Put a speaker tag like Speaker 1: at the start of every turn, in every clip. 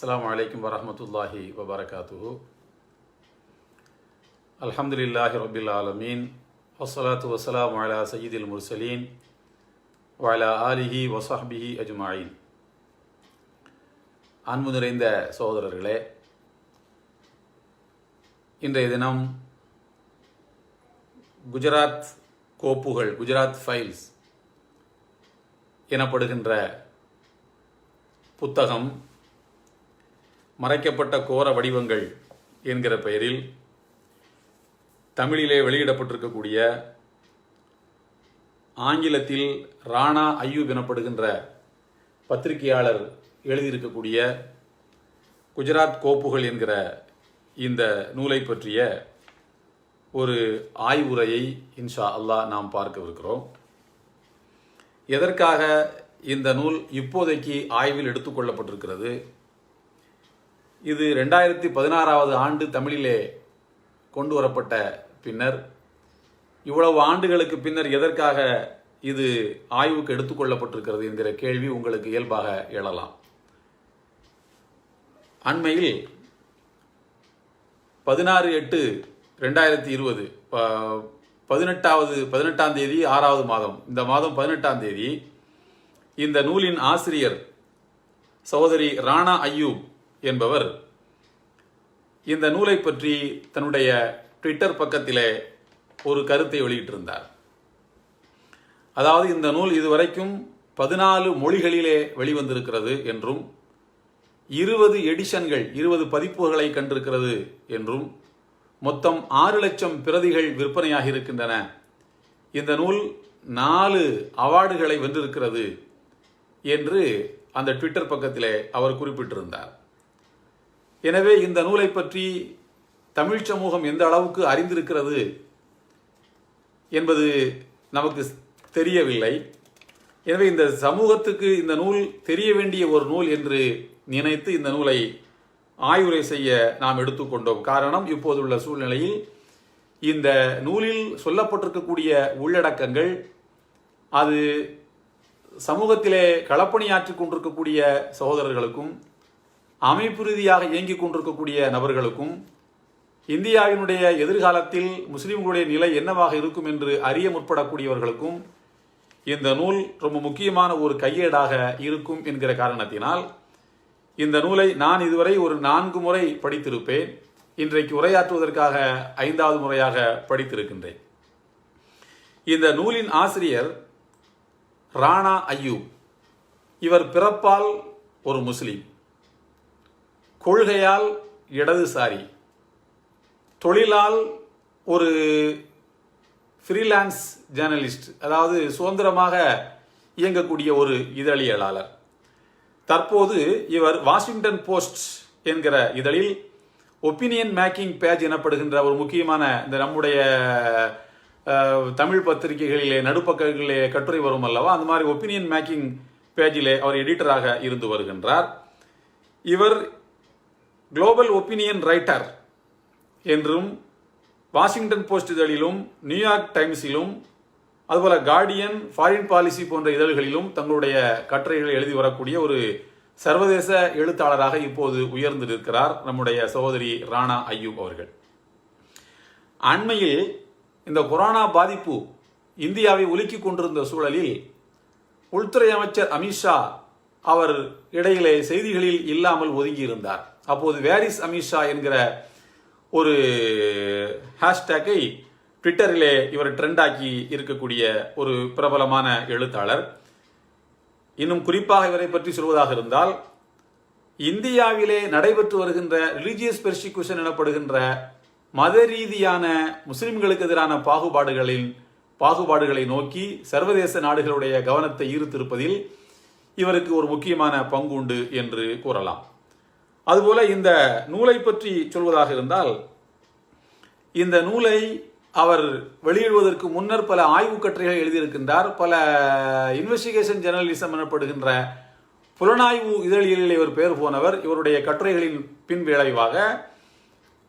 Speaker 1: அஸ்ஸலாமு அலைக்கும் வரஹ்மத்துல்லாஹி வபரகாத்துஹு. அல்ஹம்துலில்லாஹி ரப்பில் ஆலமீன். வஸ்ஸலாத்து வஸ்ஸலாமு அலா சய்யிதில் முர்சலீன் வஅலா ஆலிஹி வஸஹ்பிஹி அஜ்மஈன். அன்பு நிறைந்த சகோதரர்களே, இன்றைய தினம் குஜராத் கோப்புகள், குஜராத் ஃபைல்ஸ் எனப்படுகின்ற புத்தகம் மறைக்கப்பட்ட கோர வடிவங்கள் என்கிற பெயரில் தமிழிலே வெளியிடப்பட்டிருக்கக்கூடிய, ஆங்கிலத்தில் ராணா அய்யூப் எனப்படுகின்ற பத்திரிகையாளர் எழுதியிருக்கக்கூடிய குஜராத் கோப்புகள் என்கிற இந்த நூலை பற்றிய ஒரு ஆய்வுரையை இன்ஷா அல்லாஹ் நாம் பார்க்கவிருக்கிறோம். எதற்காக இந்த நூல் இப்போதைக்கு ஆய்வில் எடுத்துக்கொள்ளப்பட்டிருக்கிறது? இது 2016 ஆண்டு தமிழிலே கொண்டு வரப்பட்ட பின்னர், இவ்வளவு ஆண்டுகளுக்கு பின்னர் எதற்காக இது ஆய்வுக்கு எடுத்துக்கொள்ளப்பட்டிருக்கிறது என்கிற கேள்வி உங்களுக்கு இயல்பாக எழலாம். அண்மையில் 16/8/2020 18ஆம் தேதி 6வது மாதம், இந்த மாதம் 18ஆம் தேதி இந்த நூலின் ஆசிரியர் சகோதரி ராணா அய்யூப் என்பவர் இந்த நூலை பற்றி தன்னுடைய ட்விட்டர் பக்கத்திலே ஒரு கருத்தை வெளியிட்டிருந்தார். அதாவது, இந்த நூல் இதுவரைக்கும் 14 மொழிகளிலே வெளிவந்திருக்கிறது என்றும் 20 எடிஷன்கள், 20 பதிப்புகளை கண்டிருக்கிறது என்றும் மொத்தம் 6 லட்சம் பிரதிகள் விற்பனையாகி இருக்கின்றன. இந்த நூல் 4 அவார்டுகளை வென்றிருக்கிறது என்று அந்த ட்விட்டர் பக்கத்திலே அவர் குறிப்பிட்டிருந்தார். எனவே இந்த நூலை பற்றி தமிழ் சமூகம் எந்த அளவுக்கு அறிந்திருக்கிறது என்பது நமக்கு தெரியவில்லை. எனவே இந்த சமூகத்துக்கு இந்த நூல் தெரிய வேண்டிய ஒரு நூல் என்று நினைத்து இந்த நூலை ஆய்வுரை செய்ய நாம் எடுத்துக்கொண்டோம். காரணம், இப்போதுள்ள சூழ்நிலையில் இந்த நூலில் சொல்லப்பட்டிருக்கக்கூடிய உள்ளடக்கங்கள் அது சமூகத்திலே களப்பணியாற்றிக் கொண்டிருக்கக்கூடிய சகோதரர்களுக்கும், அமைப்பு ரீதியாக இயங்கிக் கொண்டிருக்கக்கூடிய நபர்களுக்கும், இந்தியாவினுடைய எதிர்காலத்தில் முஸ்லிம்களுடைய நிலை என்னவாக இருக்கும் என்று அறிய முற்படக்கூடியவர்களுக்கும் இந்த நூல் ரொம்ப முக்கியமான ஒரு கையேடாக இருக்கும் என்கிற காரணத்தினால் இந்த நூலை நான் இதுவரை ஒரு 4 முறை படித்திருப்பேன். இன்றைக்கு உரையாற்றுவதற்காக 5வது முறையாக படித்திருக்கின்றேன். இந்த நூலின் ஆசிரியர் ராணா அய்யூப். இவர் பிறப்பால் ஒரு முஸ்லிம், கொள்கையால் இடதுசாரி, தொழிலால் ஒரு ஃப்ரீலான்ஸ் ஜேர்னலிஸ்ட், அதாவது சுதந்திரமாக இயங்கக்கூடிய ஒரு இதழியலாளர். தற்போது இவர் வாஷிங்டன் போஸ்ட் என்கிற இதழில் ஒப்பீனியன் மேக்கிங் பேஜ் எனப்படுகின்ற ஒரு முக்கியமான, இந்த நம்முடைய தமிழ் பத்திரிகைகளிலே நடுப்பக்கங்களிலே கட்டுரை வரும் அல்லவா, அந்த மாதிரி ஒப்பீனியன் மேக்கிங் பேஜிலே அவர் எடிட்டராக இருந்து வருகின்றார். இவர் குளோபல் ஒப்பீனியன் ரைட்டர் என்றும் வாஷிங்டன் போஸ்ட் இதழிலும், நியூயார்க் டைம்ஸிலும், அதுபோல கார்டியன், ஃபாரின் பாலிசி போன்ற இதழ்களிலும் தங்களுடைய கட்டுரைகளை எழுதி வரக்கூடிய ஒரு சர்வதேச எழுத்தாளராக இப்போது உயர்ந்திருக்கிறார் நம்முடைய சகோதரி ராணா அய்யூப் அவர்கள். அண்மையில் இந்த கொரோனா பாதிப்பு இந்தியாவை உலுக்கிக் கொண்டிருந்த சூழலில் உள்துறை அமைச்சர் அமித்ஷா அவர் இடையிலே செய்திகளில் இல்லாமல் ஒதுங்கியிருந்தார். அப்போது வேர் இஸ் அமித்ஷா என்கிற ஒரு ஹேஷ்டேக்கை ட்விட்டரிலே இவர் ட்ரெண்டாக்கி இருக்கக்கூடிய ஒரு பிரபலமான எழுத்தாளர். இன்னும் குறிப்பாக இவரை பற்றி சொல்வதாக இருந்தால், இந்தியாவிலே நடைபெற்று வருகின்ற ரிலீஜியஸ் பெர்சிக்யூஷன் எனப்படுகின்ற மத ரீதியான முஸ்லிம்களுக்கு எதிரான பாகுபாடுகளை நோக்கி சர்வதேச நாடுகளுடைய கவனத்தை ஈர்த்திருப்பதில் இவருக்கு ஒரு முக்கியமான பங்கு உண்டு என்று கூறலாம். அதுபோல இந்த நூலை பற்றி சொல்வதாக இருந்தால், இந்த நூலை அவர் வெளியிடுவதற்கு முன்னர் பல ஆய்வு கட்டுரைகளை எழுதியிருக்கின்றார். பல இன்வெஸ்டிகேஷன் ஜேர்னலிசம் எனப்படுகின்ற புலனாய்வு இதழியலில் இவர் பெயர் போனவர். இவருடைய கட்டுரைகளின் பின் விளைவாக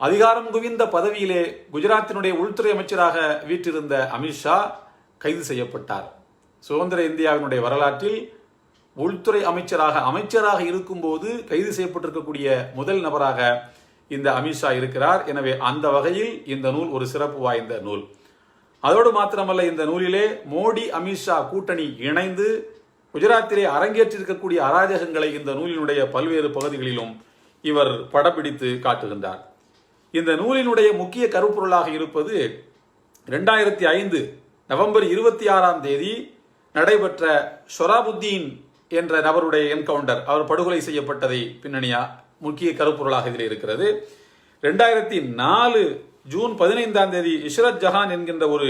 Speaker 1: அதிகாரம் குவிந்த பதவியிலே குஜராத்தினுடைய உள்துறை அமைச்சராக வீற்றிருந்த அமித்ஷா கைது செய்யப்பட்டார். சுதந்திர இந்தியாவினுடைய வரலாற்றில் உள்துறை அமைச்சராக இருக்கும்போது கைது செய்யப்பட்டிருக்கக்கூடிய முதல் நபராக இந்த அமித்ஷா இருக்கிறார். எனவே அந்த வகையில் இந்த நூல் ஒரு சிறப்பு வாய்ந்த நூல். அதோடு மாத்திரமல்ல, இந்த நூலிலே மோடி அமித்ஷா கூட்டணி இணைந்து குஜராத்திலே அரங்கேற்றிருக்கக்கூடிய அராஜகங்களை இந்த நூலினுடைய பல்வேறு பகுதிகளிலும் இவர் படப்பிடித்து காட்டுகின்றார். இந்த நூலினுடைய முக்கிய கருப்பொருளாக இருப்பது 2005 நவம்பர் 26 நடைபெற்ற ஷொராபுத்தீன் என்ற நபருடைய என்கவுண்டர், அவர் படுகொலை செய்யப்பட்டதை பின்னணியா முக்கிய கருப்பொருளாக இதில் இருக்கிறது. 2004 ஜூன் 15 இஷ்ரத் ஜஹான் என்கின்ற ஒரு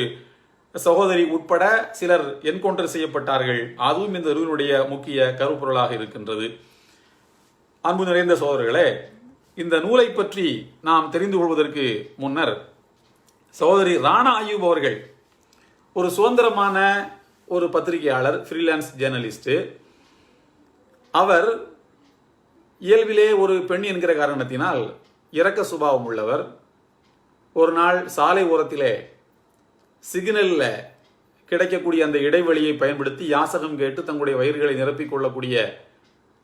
Speaker 1: சகோதரி உட்பட சிலர் என்கவுண்டர் செய்யப்பட்டார்கள். அதுவும் இந்த நூலினுடைய முக்கிய கருப்பொருளாக இருக்கின்றது. அன்பு நிறைந்த சகோதரர்களே, இந்த நூலை பற்றி நாம் தெரிந்து கொள்வதற்கு முன்னர் சகோதரி ராணா அய்யூப் அவர்கள் ஒரு சுதந்திரமான ஒரு பத்திரிகையாளர், ஃப்ரீலான்ஸ் ஜேர்னலிஸ்ட். அவர் இயல்பிலே ஒரு பெண் என்கிற காரணத்தினால் இரக்க சுபாவம் உள்ளவர். ஒரு நாள் சாலை ஓரத்திலே சிக்னலில் கிடைக்கக்கூடிய அந்த இடைவெளியை பயன்படுத்தி யாசகம் கேட்டு தங்களுடைய வயிறுகளை நிரப்பிக் கொள்ளக்கூடிய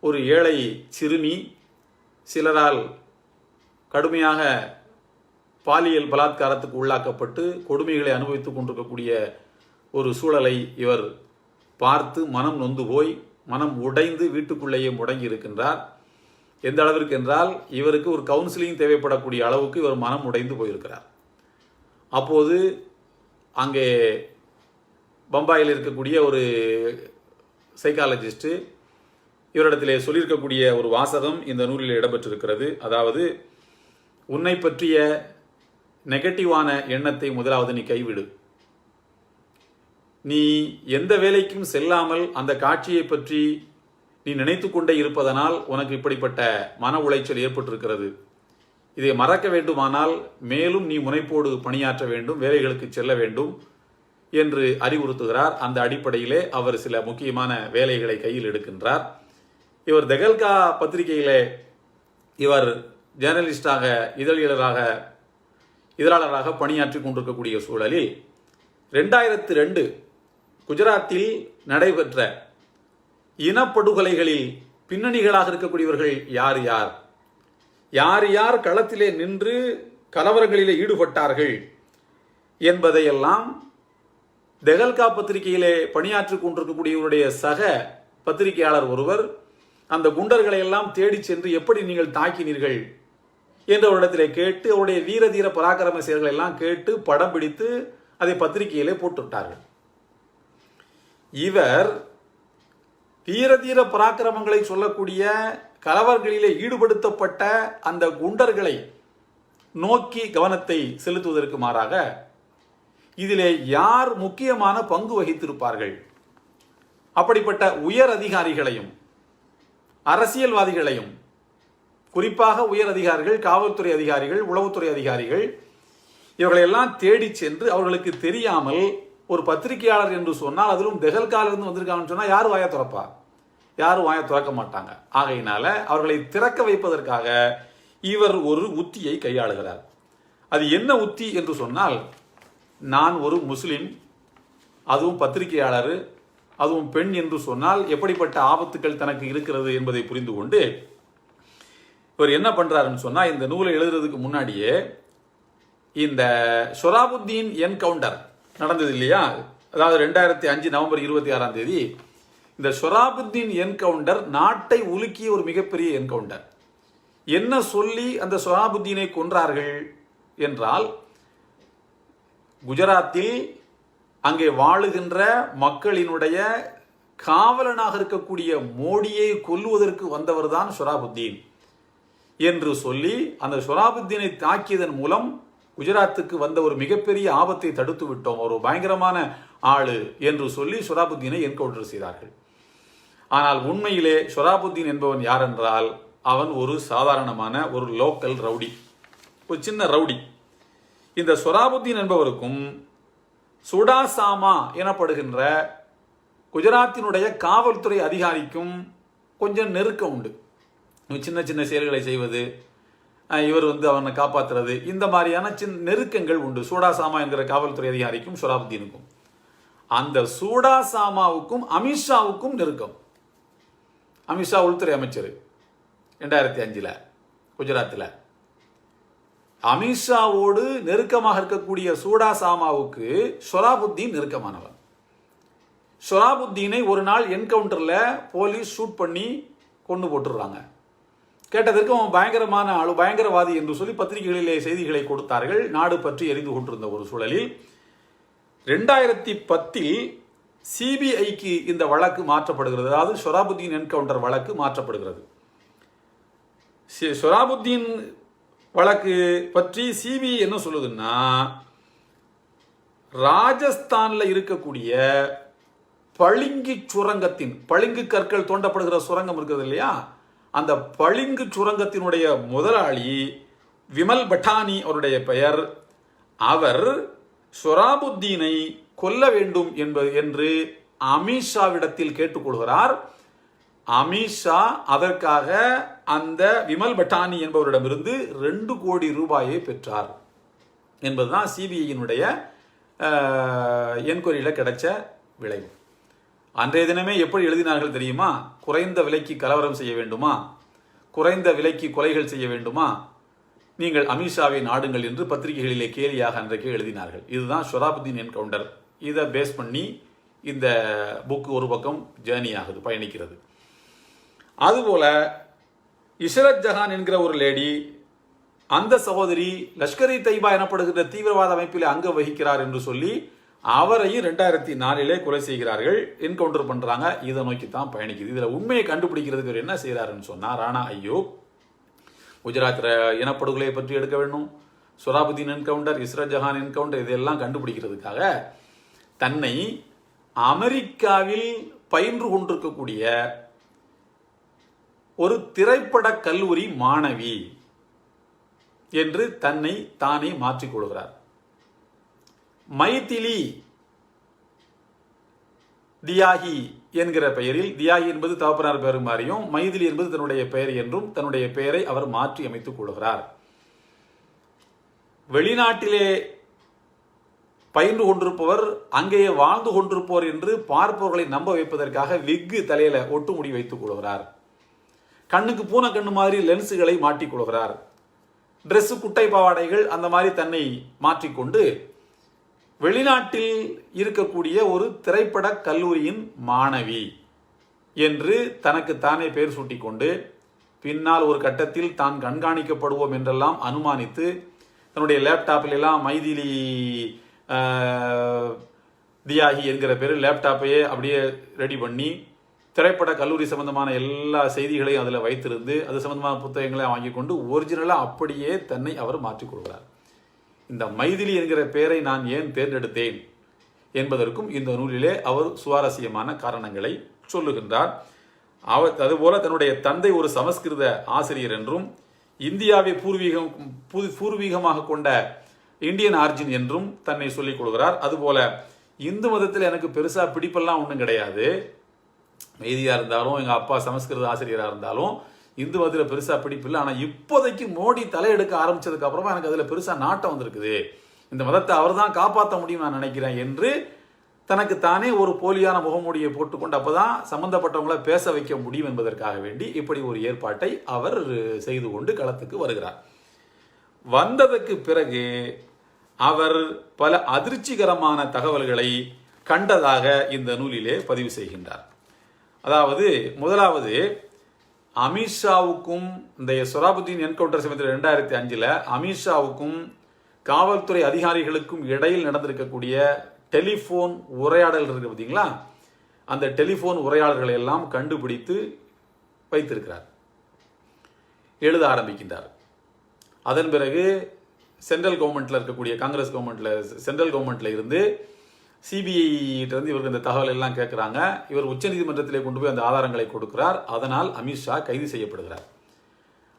Speaker 1: ஒரு ஏழை சிறுமி சிலரால் கடுமையாக பாலியல் பலாத்காரத்துக்கு உள்ளாக்கப்பட்டு கொடுமைகளை அனுபவித்துக் கொண்டிருக்கக்கூடிய ஒரு சூழலை இவர் பார்த்து மனம் நொந்து போய் மனம் உடைந்து வீட்டுக்குள்ளேயே முடங்கி இருக்கின்றார். எந்த அளவிற்கு என்றால், இவருக்கு ஒரு கவுன்சிலிங் தேவைப்படக்கூடிய அளவுக்கு இவர் மனம் உடைந்து போயிருக்கிறார். அப்போது அங்கே பம்பாயில் இருக்கக்கூடிய ஒரு சைக்காலஜிஸ்ட் இவரிடத்திலே சொல்லியிருக்கக்கூடிய ஒரு வாசகம் இந்த நூலில் இடம்பெற்றிருக்கிறது. அதாவது, உன்னை பற்றிய நெகட்டிவான எண்ணத்தை முதலாவது நீ கைவிடு. நீ எந்த வேலைக்கும் செல்லாமல் அந்த காட்சியை பற்றி நீ நினைத்து கொண்டே இருப்பதனால் உனக்கு இப்படிப்பட்ட மன உளைச்சல் ஏற்பட்டிருக்கிறது. இதை மறக்க வேண்டுமானால் மேலும் நீ முனைப்போடு பணியாற்ற வேண்டும், வேலைகளுக்கு செல்ல வேண்டும் என்று அறிவுறுத்துகிறார். அந்த அடிப்படையிலே அவர் சில முக்கியமான வேலைகளை கையில் எடுக்கின்றார். இவர் தெஹல்கா பத்திரிகையிலே இவர் ஜேர்னலிஸ்டாக, இதழாளராக பணியாற்றி கொண்டிருக்கக்கூடிய சூழலில் 2002 குஜராத்தில் நடைபெற்ற இனப்படுகொலைகளில் பின்னணிகளாக இருக்கக்கூடியவர்கள் யார் யார், யார் யார் களத்திலே நின்று கலவரங்களிலே ஈடுபட்டார்கள் என்பதையெல்லாம் தெஹல்கா பத்திரிகையிலே பணியாற்றி கொண்டிருக்கக்கூடியவருடைய சக பத்திரிகையாளர் ஒருவர் அந்த குண்டர்களை எல்லாம் தேடி சென்று எப்படி நீங்கள் தாக்கினீர்கள் என்ற ஒரு இடத்திலே கேட்டு அவருடைய வீர தீர பராக்கிரம செயல்களை எல்லாம் கேட்டு படம் பிடித்து அதை பத்திரிகையிலே போட்டுவிட்டார்கள். இவர் வீர தீர பராக்கிரமங்களை சொல்லக்கூடிய கலவரங்களிலே ஈடுபடுத்தப்பட்ட அந்த குண்டர்களை நோக்கி கவனத்தை செலுத்துவதற்கு மாறாக இதிலே யார் முக்கியமான பங்கு வகித்திருப்பார்கள், அப்படிப்பட்ட உயர் அதிகாரிகளையும் அரசியல்வாதிகளையும், குறிப்பாக உயர் அதிகாரிகள், காவல்துறை அதிகாரிகள், உளவுத்துறை அதிகாரிகள், இவர்களையெல்லாம் தேடி சென்று அவர்களுக்கு தெரியாமல் ஒரு பத்திரிகையாளர் என்று சொன்னால், அதிலும் தெஹல்காலிருந்து வந்திருக்காங்கன்னு சொன்னால் யாரும் வாயை திறப்பா? யாரும் வாயை திறக்க மாட்டாங்க. ஆகையினால அவர்களை திறக்க வைப்பதற்காக இவர் ஒரு உத்தியை கையாளுகிறார். அது என்ன உத்தி என்று சொன்னால், நான் ஒரு முஸ்லிம், அதுவும் பத்திரிகையாளர், அதுவும் பெண் என்று சொன்னால் எப்படிப்பட்ட ஆபத்துக்கள் தனக்கு இருக்கிறது என்பதை புரிந்து கொண்டு இவர் என்ன பண்றாருன்னு சொன்னா, இந்த நூலை எழுதுறதுக்கு முன்னாடியே இந்த ஷொராபுத்தீன் என்கவுண்டர் நடந்தது இல்லையா, அதாவது 2005 நவம்பர் 26 இந்த ஷொராபுத்தீன் என்கவுண்டர் நாட்டை உலுக்கிய ஒரு மிகப்பெரிய என்கவுண்டர். என்ன சொல்லி அந்த ஷொராபுத்தீனை கொன்றார்கள் என்றால், குஜராத்தில் அங்கே வாழுகின்ற மக்களினுடைய காவலனாக இருக்கக்கூடிய மோடியை கொல்லுவதற்கு வந்தவர் தான் ஷொராபுத்தீன் என்று சொல்லி அந்த ஷொராபுத்தீனை தாக்கியதன் மூலம் குஜராத்துக்கு வந்த ஒரு மிகப்பெரிய ஆபத்தை தடுத்து விட்டோம், ஒரு பயங்கரமான ஆளு என்று சொல்லி ஷொராபுத்தீனை என்கவுண்டர் செய்தார்கள். ஆனால் உண்மையிலே ஷொராபுத்தீன் என்பவன் யார் என்றால், அவன் ஒரு சாதாரணமான ஒரு லோக்கல் ரவுடி, ஒரு சின்ன ரவுடி. இந்த ஷொராபுத்தீன் என்பவருக்கும் சுடாசாமா எனப்படுகின்ற குஜராத்தினுடைய காவல்துறை அதிகாரிக்கும் கொஞ்சம் நெருக்கம் உண்டு. சின்ன சின்ன செயல்களை செய்வது, இவர் அவனை காப்பாற்றுறது, இந்த மாதிரியான சின்ன நெருக்கங்கள் உண்டு சூடாசாமா என்கிற காவல்துறை அதிகாரிக்கும் ஷொராபுத்தீனுக்கும். அந்த சூடாசாமாவுக்கும் அமித்ஷாவுக்கும் நெருக்கம். அமித்ஷா உள்துறை அமைச்சர் 2005 குஜராத்தில். அமித்ஷாவோடு நெருக்கமாக இருக்கக்கூடிய சூடாசாமாவுக்கு ஷொராபுத்தீன் நெருக்கமானவர். ஷொராபுத்தீனை ஒரு நாள் என்கவுண்டரில் போலீஸ் ஷூட் பண்ணி கொண்டு போட்டுடுறாங்க. கேட்டதற்கு அவன் பயங்கரமான ஆளு, பயங்கரவாதி என்று சொல்லி பத்திரிகைகளிலே செய்திகளை கொடுத்தார்கள். நாடு பற்றி எரிந்து கொண்டிருந்த ஒரு சூழலில் 2010 சிபிஐக்கு இந்த வழக்கு மாற்றப்படுகிறது. அதாவது ஷொராபுத்தீன் என்கவுண்டர் வழக்கு மாற்றப்படுகிறது. ஷொராபுத்தீன் வழக்கு பற்றி சிபிஐ என்ன சொல்லுதுன்னா, ராஜஸ்தானில் இருக்கக்கூடிய பளிங்கு சுரங்கத்தின், பளிங்கு கற்கள் தோண்டப்படுகிற சுரங்கம் இருக்கிறது இல்லையா, அந்த பளிங்கு சுரங்கத்தினுடைய முதலாளி விமல் பட்டானி அவருடைய பெயர். அவர் ஷொராபுத்தீனை கொல்ல வேண்டும் என்று அமித்ஷாவிடத்தில் கேட்டுக்கொள்கிறார். அமித்ஷா அதற்காக அந்த விமல் பட்டானி என்பவரிடமிருந்து 2 கோடி ரூபாயை பெற்றார் என்பதுதான் சிபிஐயினுடைய என்கொயரியில் கிடைச்ச விளைவு. அன்றைய தினமே எப்படி எழுதினார்கள் தெரியுமா? குறைந்த விலைக்கு கலவரம் செய்ய வேண்டுமா, குறைந்த விலைக்கு கொலைகள் செய்ய வேண்டுமா, நீங்கள் அமித்ஷாவை நாடுங்கள் என்று பத்திரிகைகளிலே கேலியாக அன்றைக்கு எழுதினார்கள். இதுதான் ஷொராபுத்தீன் என்கவுண்டர். இதை பேஸ் பண்ணி இந்த புக் ஒரு பக்கம் ஜேர்னி ஆகுது, பயணிக்கிறது. அதுபோல இஷ்ரத் ஜஹான் என்கிற ஒரு லேடி, அந்த சகோதரி லஷ்கர் இ தைபா எனப்படுகிற தீவிரவாத அமைப்பில் அங்கம் வகிக்கிறார் என்று சொல்லி அவரையும் 2004 கொலை செய்கிறார்கள், என்கவுண்டர் பண்றாங்க. இதை நோக்கித்தான் பயணிக்குது. இதுல உண்மையை கண்டுபிடிக்கிறதுக்கு என்ன செய்யறாருன்னு சொன்னா, ராணா ஐயூப் குஜராத்தில் இனப்படுகொலையை பற்றி எடுக்க வேண்டும், ஷொராபுத்தீன் என்கவுண்டர், இஷ்ரத் ஜஹான் என்கவுண்டர், இதெல்லாம் கண்டுபிடிக்கிறதுக்காக தன்னை அமெரிக்காவில் பயின்று கொண்டிருக்கக்கூடிய ஒரு திரைப்பட கல்லூரி மாணவி என்று தன்னை தானே மாற்றிக்கொள்கிறார். மைதிலி தியாகி என்கிற பெயரில், தியாகி என்பது தகப்பனார் பெயர் மாதிரியும், மைதிலி என்பது தன்னுடைய பெயர் என்றும் தன்னுடைய பெயரை அவர் மாற்றி அமைத்துக் கொள்கிறார். வெளிநாட்டிலே பயின்று கொண்டிருப்பவர் அங்கேயே வாழ்ந்து கொண்டிருப்போர் என்று பார்ப்பவர்களை நம்ப வைப்பதற்காக விக்கு தலையில ஒட்டு முடி வைத்துக் கொள்கிறார். கண்ணுக்கு பூனை கண்ணு மாதிரி லென்ஸுகளை மாட்டிக்கொள்கிறார். டிரெஸ் குட்டை பாவாடைகள் அந்த மாதிரி தன்னை மாற்றிக்கொண்டு வெளிநாட்டில் இருக்கக்கூடிய ஒரு திரைப்பட கல்லூரியின் மாணவி என்று தனக்கு தானே பெயர் சூட்டிக்கொண்டு, பின்னால் ஒரு கட்டத்தில் தான் கண்காணிக்கப்படுவோம் என்றெல்லாம் அனுமானித்து தன்னுடைய லேப்டாப்பில் எல்லாம் மைதிலி தியாகி என்கிற பேர் லேப்டாப்பையே அப்படியே ரெடி பண்ணி திரைப்பட கல்லூரி சம்பந்தமான எல்லா செய்திகளையும் அதில் வைத்திருந்து அது சம்பந்தமான புத்தகங்களை வாங்கி கொண்டு ஒரிஜினலாக அப்படியே தன்னை அவர் மாற்றிக்கொள்கிறார். இந்த மைதிலி என்கிற பெயரை நான் ஏன் தேர்ந்தெடுத்தேன் என்பதற்கும் இந்த நூலிலே அவர் சுவாரஸ்யமான காரணங்களை சொல்லுகின்றார். அதுபோல தன்னுடைய தந்தை ஒரு சமஸ்கிருத ஆசிரியர் என்றும் இந்தியாவை பூர்வீகமாக கொண்ட இந்தியன் ஆர்ஜின் என்றும் தன்னை சொல்லிக் கொள்கிறார். அதுபோல இந்து மதத்தில் எனக்கு பெருசா பிடிப்பெல்லாம் ஒன்றும் கிடையாது. மெய்தியா இருந்தாலும் எங்கள் அப்பா சமஸ்கிருத ஆசிரியராக இருந்தாலும் இந்து மதத்தில் பெருசா பிடிப்பில்லை. ஆனால் இப்போதைக்கு மோடி தலையெடுக்க ஆரம்பிச்சதுக்கு அப்புறமா எனக்கு அதில் பெருசா நாட்டம் வந்திருக்குது. இந்த மதத்தை அவர் தான் காப்பாற்ற முடியும் நான் நினைக்கிறேன் என்று தனக்கு தானே ஒரு போலியான முகமூடியை போட்டுக்கொண்டு அப்பதான் சம்பந்தப்பட்டவங்களை பேச வைக்க முடியும் என்பதற்காக வேண்டி இப்படி ஒரு ஏற்பாட்டை அவர் செய்து கொண்டு களத்துக்கு வருகிறார். வந்ததற்கு பிறகு அவர் பல அதிர்ச்சிகரமான தகவல்களை கண்டதாக இந்த நூலிலே பதிவு செய்கின்றார். அதாவது முதலாவது, அமித்ஷாவுக்கும் இந்த ஷொராபுத்தீன் என்கவுண்டர் சமயத்தில் 2005 அமித்ஷாவுக்கும் காவல்துறை அதிகாரிகளுக்கும் இடையில் நடந்திருக்கக்கூடிய டெலிஃபோன் உரையாடல் இருக்கு பார்த்தீங்களா, அந்த டெலிஃபோன் உரையாடல்களை எல்லாம் கண்டுபிடித்து வைத்திருக்கிறார், எழுத ஆரம்பிக்கின்றார். அதன் பிறகு சென்ட்ரல் கவர்மெண்ட்ல இருக்கக்கூடிய காங்கிரஸ் கவர்மெண்ட்ல சென்ட்ரல் கவர்மெண்ட்ல இருந்து சிபிஐ இருந்து இவருக்கு இந்த தகவல் எல்லாம் கேட்கிறாங்க. இவர் உச்சநீதிமன்றத்திலே கொண்டு போய் அந்த ஆதாரங்களை கொடுக்கிறார். அதனால் அமித்ஷா கைது செய்யப்படுகிறார்.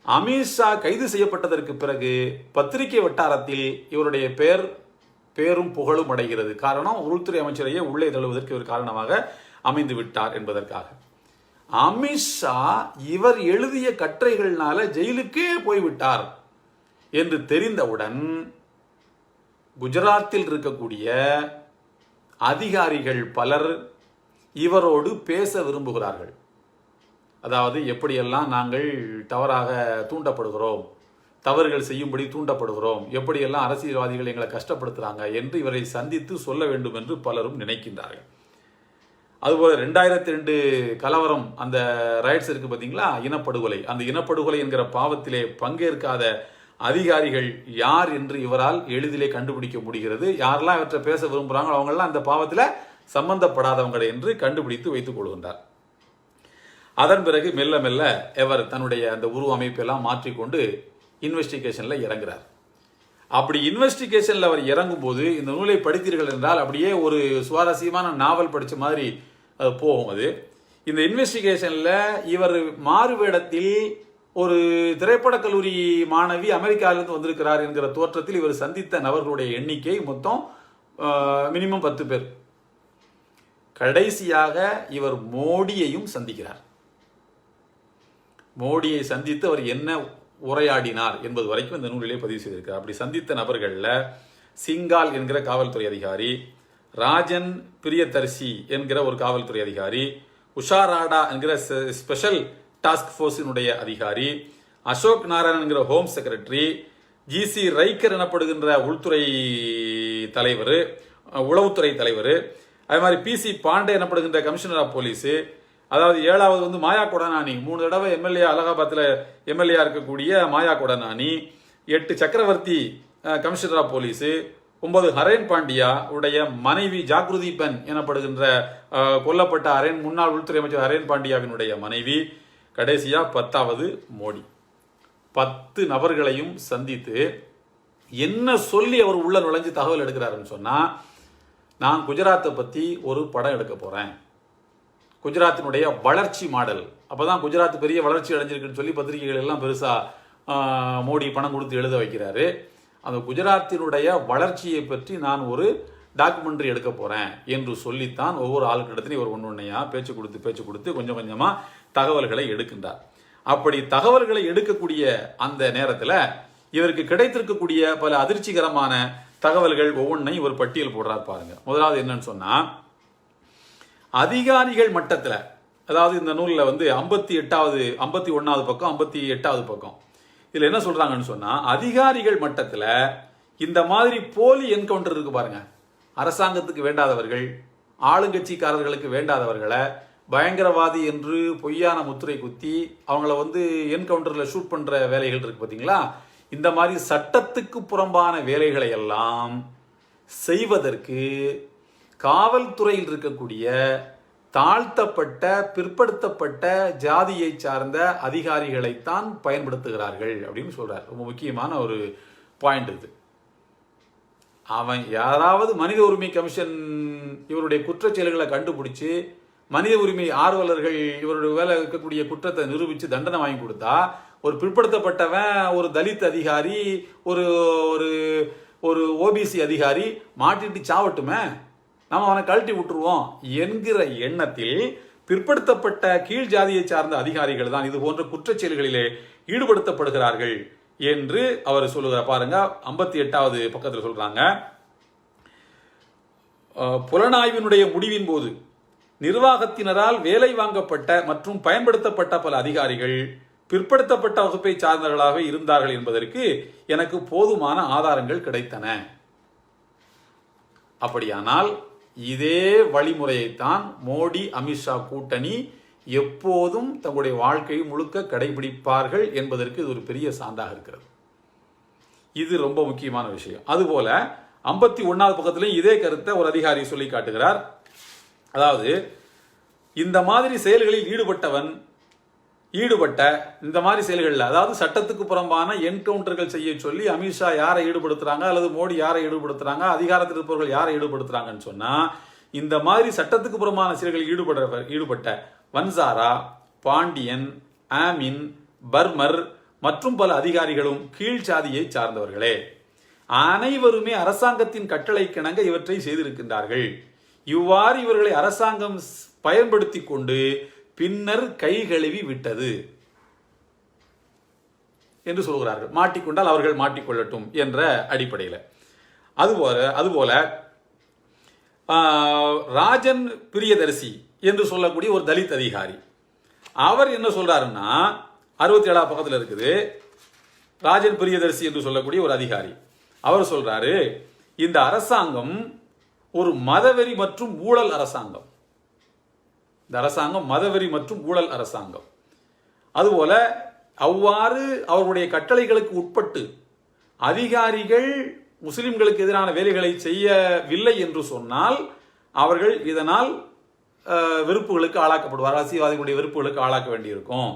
Speaker 1: அமித்ஷா கைது செய்யப்பட்டதற்கு பிறகு பத்திரிகை வட்டாரத்தில் இவருடைய பேரும் புகழும் அடைகிறது. காரணம், உள்துறை அமைச்சரையே உள்ளே தள்ளுவதற்கு இவர் காரணமாக அமைந்து விட்டார் என்பதற்காக. அமித்ஷா இவர் எழுதிய கட்டுரைகள்னால ஜெயிலுக்கே போய்விட்டார் என்று தெரிந்தவுடன் குஜராத்தில் இருக்கக்கூடிய அதிகாரிகள் பலர் இவரோடு பேச விரும்புகிறார்கள். அதாவது எப்படியெல்லாம் நாங்கள் தவறாக தூண்டப்படுகிறோம், தவறுகள் செய்யும்படி தூண்டப்படுகிறோம், எப்படியெல்லாம் அரசியல்வாதிகள் எங்களை கஷ்டப்படுத்துகிறாங்க என்று இவரை சந்தித்து சொல்ல வேண்டும் என்று பலரும் நினைக்கின்றார்கள். அதுபோல 2002 கலவரம், அந்த ரைட்ஸ் இருக்கு பார்த்தீங்களா, இனப்படுகொலை, அந்த இனப்படுகொலை என்கிற பாவத்திலே பங்கேற்காத அதிகாரிகள் யார் என்று இவரால் எளிதிலே கண்டுபிடிக்க முடிகிறது. யாரெல்லாம் இவற்றை பேச விரும்புகிறாங்களோ அவங்கெல்லாம் அந்த பாவத்தில் சம்பந்தப்படாதவங்க என்று கண்டுபிடித்து வைத்துக் கொள்கின்றார். அதன் பிறகு மெல்ல மெல்ல இவர் தன்னுடைய அந்த உருவ அமைப்பெல்லாம் மாற்றிக்கொண்டு இன்வெஸ்டிகேஷனில் இறங்குறார். அப்படி இன்வெஸ்டிகேஷனில் அவர் இறங்கும் போது இந்த நூலை படித்தீர்கள் என்றால் அப்படியே ஒரு சுவாரஸ்யமான நாவல் படித்த மாதிரி அது போகும். அது இந்த இன்வெஸ்டிகேஷனில் இவர் மாறுவேடத்தில் ஒரு திரைப்படக் கல்லூரி மாணவி அமெரிக்காவிலிருந்து வந்திருக்கிறார் என்கிற தோற்றத்தில் இவர் சந்தித்த நபர்களுடைய எண்ணிக்கை மொத்தம் மினிமம் 10 பேர். கடைசியாக இவர் மோடியையும் சந்திக்கிறார். மோடியை சந்தித்து அவர் என்ன உரையாடினார் என்பது வரைக்கும் இந்த நூலிலே பதிவு செய்திருக்கிறார். அப்படி சந்தித்த நபர்களில் சிங்கால் என்கிற காவல்துறை அதிகாரி, ராஜன் பிரியதர்சி என்கிற ஒரு காவல்துறை அதிகாரி, உஷாராடா என்கிற ஸ்பெஷல் டாஸ்க் ஃபோர்ஸினுடைய அதிகாரி, அசோக் நாராயணன் என்கிற ஹோம் செக்ரட்டரி, ஜிசி ரைக்கர் எனப்படுகின்ற உள்துறை தலைவர், உளவுத்துறை தலைவர், அதே மாதிரி பிசி பாண்டே எனப்படுகின்ற கமிஷனர் ஆஃப் போலீஸு, அதாவது 7வது மாயா கொடநானி, 3 தடவை எம்எல்ஏ அலகாபாத்தில் எம்எல்ஏ இருக்கக்கூடிய மாயா கொடநானி, 8 சக்கரவர்த்தி commissioner of police, 9 Haren Pandya உடைய மனைவி ஜாக்ருதி பென் எனப்படுகின்ற கொல்லப்பட்ட முன்னாள் உள்துறை அமைச்சர் ஹரேன் பாண்டியாவினுடைய மனைவி, கடைசியா 10வது மோடி. 10 நபர்களையும் சந்தித்து என்ன சொல்லி அவர் உள்ள நுழைஞ்சு தகவல் எடுக்கிறாருன்னு சொன்னா, நான் குஜராத்தை பத்தி ஒரு படம் எடுக்க போறேன், குஜராத்தினுடைய வளர்ச்சி மாடல், அப்பதான் குஜராத் பெரிய வளர்ச்சி அடைஞ்சிருக்குன்னு சொல்லி பத்திரிகைகள் எல்லாம் பெருசா மோடி பணம் கொடுத்து எழுத வைக்கிறாரு. அந்த குஜராத்தினுடைய வளர்ச்சியை பற்றி நான் ஒரு டாக்குமெண்ட்ரி எடுக்க போறேன் என்று சொல்லித்தான் ஒவ்வொரு ஆளுக்கிடத்திலையும் ஒரு ஒன்றையா பேச்சு கொடுத்து கொஞ்சம் கொஞ்சமா தகவல்களை எடுக்கின்றார். அப்படி தகவல்களை எடுக்கக்கூடிய அந்த நேரத்தில் இவருக்கு கிடைத்திருக்கக்கூடிய பல அதிர்ச்சிகரமான தகவல்கள் ஒவ்வொன்றையும் இவர் பட்டியல் போடுறார் பாருங்க. முதலாவது என்னன்னு சொன்னா, அதிகாரிகள் மட்டத்தில், அதாவது இந்த நூலில் 51வது பக்கம் 58வது பக்கம், இதில் என்ன சொல்றாங்கன்னு சொன்னா, அதிகாரிகள் மட்டத்தில் இந்த மாதிரி போலி என்கவுண்டர் இருக்கு பாருங்க, அரசாங்கத்துக்கு வேண்டாதவர்கள், ஆளுங்கட்சிக்காரர்களுக்கு வேண்டாதவர்களை பயங்கரவாதி என்று பொய்யான முத்திரை குத்தி அவங்கள என்கவுண்டரில் ஷூட் பண்ற வேலைகள் இருக்கு பார்த்தீங்களா, இந்த மாதிரி சட்டத்துக்கு புறம்பான வேலைகளை எல்லாம் செய்வதற்கு காவல்துறையில் இருக்கக்கூடிய தாழ்த்தப்பட்ட பிற்படுத்தப்பட்ட ஜாதியை சார்ந்த அதிகாரிகளைத்தான் பயன்படுத்துகிறார்கள் அப்படின்னு சொல்றார். ரொம்ப முக்கியமான ஒரு பாயிண்ட் இது. அவன் யாராவது மனித உரிமை கமிஷன் இவருடைய குற்றச் செயல்களை கண்டுபிடிச்சு மனித உரிமை ஆர்வலர்கள் இவருடைய வேலை இருக்கக்கூடிய குற்றத்தை நிரூபித்து தண்டனை வாங்கி கொடுத்தா, ஒரு பிற்படுத்தப்பட்டவன், ஒரு தலித் அதிகாரி, ஒரு ஒரு ஓபிசி அதிகாரி மாட்டிட்டு சாவட்டுமே, நம்ம அவனை கழட்டி விட்டுருவோம் என்கிற எண்ணத்தில் பிற்படுத்தப்பட்ட கீழ் ஜாதியை சார்ந்த அதிகாரிகள் தான் இது போன்ற குற்றச் செயல்களிலே ஈடுபடுத்தப்படுகிறார்கள் என்று அவர் சொல்லுகிறார். பாருங்க, 58வது பக்கத்தில் சொல்றாங்க, புலனாய்வினுடைய முடிவின் போது நிர்வாகத்தினரால் வேலை வாங்கப்பட்ட மற்றும் பயன்படுத்தப்பட்ட பல அதிகாரிகள் பிற்படுத்தப்பட்ட வகுப்பை சார்ந்தவர்களாக இருந்தார்கள் என்பதற்கு எனக்கு போதுமான ஆதாரங்கள் கிடைத்தன. அப்படியானால் இதே வழிமுறையைத்தான் மோடி அமித்ஷா கூட்டணி எப்போதும் தங்களுடைய வாழ்க்கையை முழுக்க கடைபிடிப்பார்கள் என்பதற்கு இது ஒரு பெரிய சான்றாக இருக்கிறது. இது ரொம்ப முக்கியமான விஷயம். அதுபோல 51வது பக்கத்திலும் இதே கருத்தை ஒரு அதிகாரி சொல்லி காட்டுகிறார். அதாவது, இந்த மாதிரி செயல்களில் ஈடுபட்ட இந்த மாதிரி செயல்களில், அதாவது சட்டத்துக்கு புறம்பான என்கவுண்டர்கள் செய்ய சொல்லி அமித்ஷா யாரை ஈடுபடுத்துறாங்க அல்லது மோடி யாரை ஈடுபடுத்துறாங்க, அதிகாரத்தில் இருப்பவர்கள் யாரை ஈடுபடுத்துறாங்கன்னு சொன்னா, இந்த மாதிரி சட்டத்துக்கு புறம்பான செயல்களில் ஈடுபட்ட வன்சாரா, பாண்டியன், ஆமின், பர்மர் மற்றும் பல அதிகாரிகளும் கீழ் சாதியை சார்ந்தவர்களே. அனைவருமே அரசாங்கத்தின் கட்டளைக்கிணங்க இவற்றை செய்திருக்கின்றார்கள். இவ்வாறு இவர்களை அரசாங்கம் பயன்படுத்தி கொண்டு பின்னர் கை கழுவி விட்டது என்று சொல்கிறார்கள். மாட்டிக்கொண்டால் அவர்கள் மாட்டிக்கொள்ளட்டும் என்ற அடிப்படையில். அதுபோல ராஜன் பிரியதர்சி என்று சொல்லக்கூடிய ஒரு தலித் அதிகாரி, அவர் என்ன சொல்றாருன்னா 67 பக்கத்தில் இருக்குது. ராஜன் பிரியதர்சி என்று சொல்லக்கூடிய ஒரு அதிகாரி அவர் சொல்றாரு, இந்த அரசாங்கம் ஒரு மதவெறி மற்றும் ஊழல் அரசாங்கம். இந்த அரசாங்கம் மதவெறி மற்றும் ஊழல் அரசாங்கம். அதுபோல அவ்வாறு அவர்களுடைய கட்டளைகளுக்கு உட்பட்டு அதிகாரிகள் முஸ்லிம்களுக்கு எதிரான வேலைகளை செய்யவில்லை என்று சொன்னால் அவர்கள் இதனால் வெறுப்புகளுக்கு ஆளாக்கப்படுவார், அரசியல்வாதிகளுடைய வெறுப்புகளுக்கு ஆளாக்க வேண்டியிருக்கும்.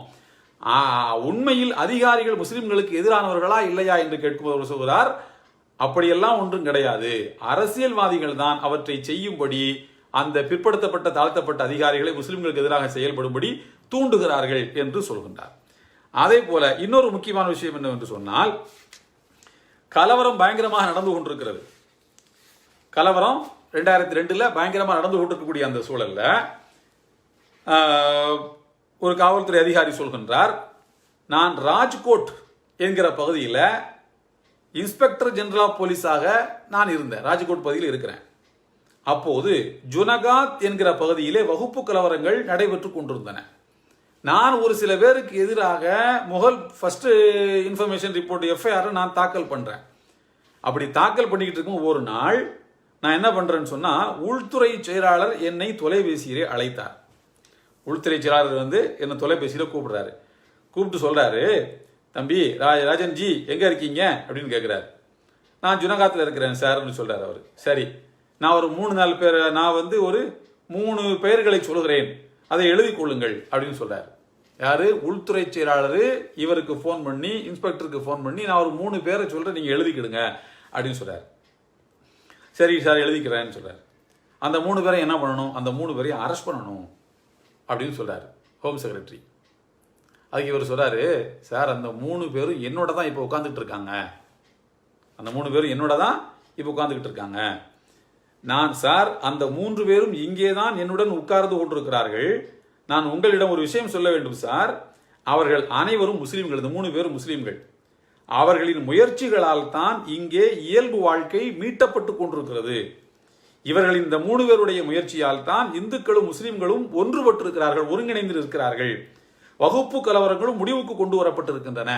Speaker 1: உண்மையில் அதிகாரிகள் முஸ்லிம்களுக்கு எதிரானவர்களா இல்லையா என்று கேட்கும்போது சொல்கிறார், அப்படியெல்லாம் ஒன்றும் கிடையாது. அரசியல்வாதிகள் தான் அவற்றை செய்யும்படி அந்த பிற்படுத்தப்பட்ட தாழ்த்தப்பட்ட அதிகாரிகளை முஸ்லிம்களுக்கு எதிராக செயல்படும்படி தூண்டுகிறார்கள் என்று சொல்கின்றார். அதே போல இன்னொரு முக்கியமான விஷயம் என்னவென்று சொன்னால், கலவரம் பயங்கரமாக நடந்து கொண்டிருக்கிறது. கலவரம் 2002 பயங்கரமாக நடந்து கொண்டிருக்கக்கூடிய அந்த சூழல்ல ஒரு காவல்துறை அதிகாரி சொல்கின்றார், நான் ராஜ்கோட் என்கிற பகுதியில் இன்ஸ்பெக்டர் ஜெனரல் ஆஃப் போலீஸாக நான் இருந்தேன், ராஜ்கோட் பகுதியில் இருக்கிறேன். அப்போது ஜுனகாத் என்கிற பகுதியிலே வகுப்பு கலவரங்கள் நடைபெற்று கொண்டிருந்தன. நான் ஒரு சில பேருக்கு எதிராக ஃபர்ஸ்ட் இன்ஃபர்மேஷன் ரிப்போர்ட் எஃப்ஐஆர் நான் தாக்கல் பண்றேன். அப்படி தாக்கல் பண்ணிக்கிட்டு இருக்கும் ஒரு நாள் நான் என்ன பண்றேன்னு சொன்னா, உள்துறை செயலாளர் என்னை தொலைபேசியிலே அழைத்தார். உள்துறை செயலாளர் என்ன தொலைபேசியில கூப்பிடுறாரு. கூப்பிட்டு சொல்றாரு, தம்பி ராஜன்ஜி எங்க இருக்கீங்க அப்படின்னு கேட்கிறாரு. நான் ஜுனகாத்தில் இருக்கிறேன் சார்னு சொல்றாரு அவர். சரி, நான் ஒரு 3-4 பேர், நான் ஒரு 3 பெயர்களை சொல்கிறேன், அதை எழுதி கொள்ளுங்கள் அப்படின்னு சொல்றாரு. யாரு? உள்துறை செயலாளர் இவருக்கு போன் பண்ணி, இன்ஸ்பெக்டருக்கு போன் பண்ணி, நான் ஒரு 3 பேரை சொல்றேன், நீங்க எழுதிக்கிடுங்க அப்படின்னு சொல்றாரு. சரி சார் எழுதிக்கிறேன்னு சொல்றாரு. அந்த 3 பேரை என்ன பண்ணணும்? அந்த 3 பேரையும் அரெஸ்ட் பண்ணணும் அப்படின்னு சொல்றாரு ஹோம் செக்ரட்டரி. அதுக்கு இவர் சொல்றாரு, சார் அந்த 3 பேரும் என்னோட தான் இப்போ உட்காந்துட்டு இருக்காங்க, அந்த 3 பேரும் என்னோட தான் இப்போ உட்காந்துக்கிட்டு இருக்காங்க. நான் சார் அந்த 3 பேரும் இங்கே தான் என்னுடன் உட்கார்ந்து கொண்டிருக்கிறார்கள். நான் உங்களிடம் ஒரு விஷயம் சொல்ல வேண்டும் சார். அவர்கள் அனைவரும் முஸ்லீம்கள், இந்த 3 பேரும் முஸ்லீம்கள். அவர்களின் முயற்சிகளால் தான் இங்கே இயல்பு வாழ்க்கை மீட்டப்பட்டு கொண்டிருக்கிறது. இவர்களின் இந்த 3 பேருடைய முயற்சியால் தான் இந்துக்களும் முஸ்லீம்களும் ஒன்றுபட்டிருக்கிறார்கள், ஒருங்கிணைந்து இருக்கிறார்கள். வகுப்பு கலவரங்களும் முடிவுக்கு கொண்டு வரப்பட்டிருக்கின்றன.